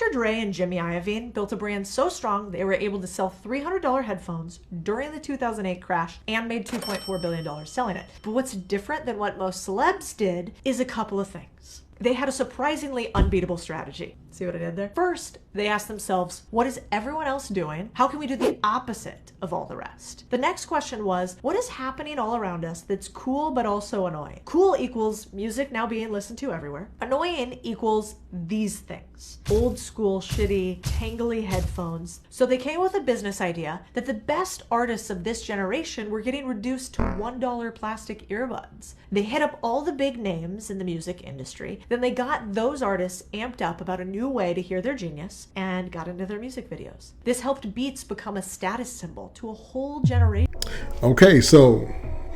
Dr. Dre and Jimmy Iovine built a brand so strong they were able to sell $300 headphones during the 2008 crash and made $2.4 billion selling it. But what's different than what most celebs did is a couple of things. They had a surprisingly unbeatable strategy. See what I did there? First, they asked themselves, what is everyone else doing? How can we do the opposite of all the rest? The next question was, what is happening all around us that's cool but also annoying? Cool equals music now being listened to everywhere. Annoying equals these things. Old school, shitty, tangly headphones. So they came with a business idea that the best artists of this generation were getting reduced to $1 plastic earbuds. They hit up all the big names in the music industry. Then they got those artists amped up about a new way to hear their genius and got into their music videos. This helped Beats become a status symbol to a whole generation. Okay, so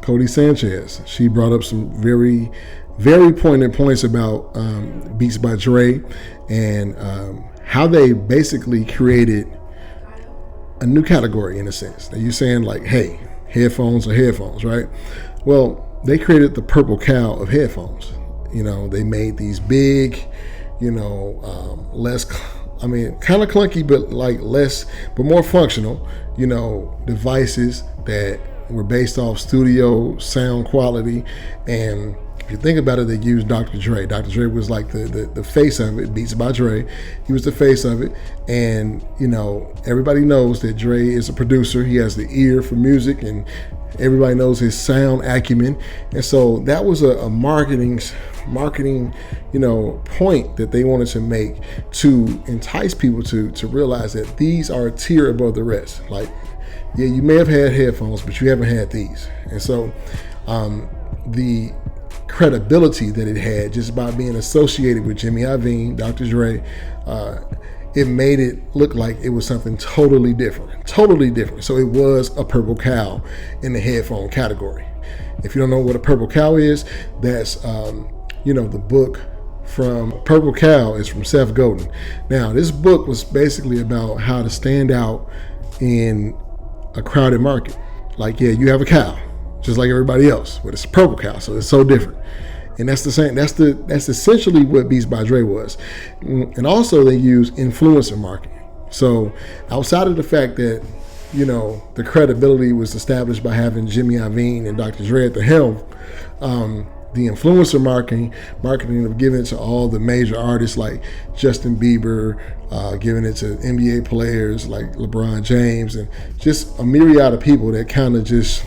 Codie Sanchez, she brought up some very, very poignant points about Beats by Dre and how they basically created a new category in a sense. Now you're saying like, hey, headphones are headphones, right? Well, they created the purple cow of headphones. You know, they made these big, you know, less, I mean, kind of clunky, but like less, but more functional, you know, devices that were based off studio sound quality. And if you think about it, they used Dr. Dre. Dr. Dre was like the face of it, Beats by Dre. He was the face of it. And, you know, everybody knows that Dre is a producer. He has the ear for music and everybody knows his sound acumen. And so that was a marketing, you know, point that they wanted to make to entice people to realize that these are a tier above the rest. Like, yeah, you may have had headphones, but you haven't had these. And so the credibility that it had just by being associated with Jimmy Iovine, Dr. Dre, it made it look like it was something totally different. So it was a purple cow in the headphone category. If you don't know what a purple cow is, that's, you know, the book from Purple Cow is from Seth Godin. Now, this book was basically about how to stand out in a crowded market. Like, yeah, you have a cow, just like everybody else, but it's a purple cow, so it's so different. And that's the same. That's essentially what Beats by Dre was. And also they use influencer marketing. So outside of the fact that, you know, the credibility was established by having Jimmy Iovine and Dr. Dre at the helm, the influencer marketing of giving it to all the major artists like Justin Bieber, giving it to NBA players like LeBron James, and just a myriad of people that kind of just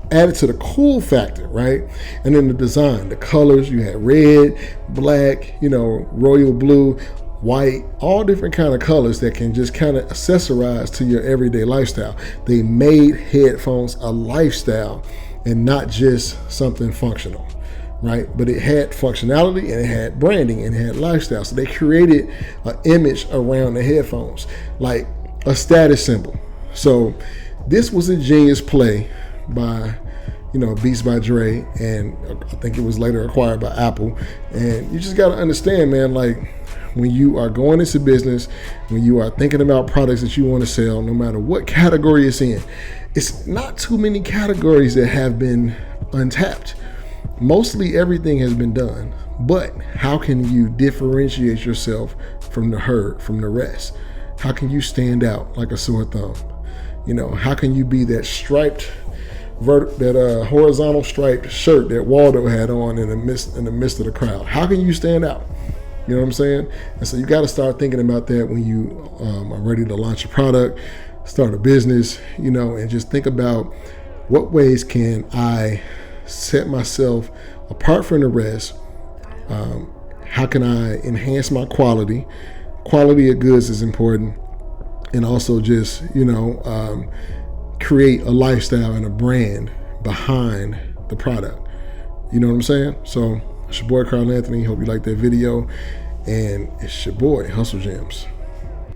added to the cool factor, right? And then the design, the colors, you had red, black, you know, royal blue, white, all different kind of colors that can just kind of accessorize to your everyday lifestyle. They made headphones a lifestyle and not just something functional, right? But it had functionality and it had branding and it had lifestyle. So they created an image around the headphones, like a status symbol. So this was a genius play by, you know, Beats by Dre, and I think it was later acquired by Apple. And you just got to understand, man, like when you are going into business, when you are thinking about products that you want to sell, no matter what category it's in, it's not too many categories that have been untapped. Mostly everything has been done, but how can you differentiate yourself from the herd, from the rest? How can you stand out like a sore thumb? You know, how can you be that striped, horizontal striped shirt that Waldo had on in the midst of the crowd? How can you stand out? You know what I'm saying? And so you got to start thinking about that when you are ready to launch a product, start a business, you know, and just think about what ways can I set myself apart from the rest? How can I enhance my quality? Quality of goods is important. And also just, you know, create a lifestyle and a brand behind the product. You know what I'm saying? So it's your boy Carl Anthony. Hope you like that video. And it's your boy Hustle Gems.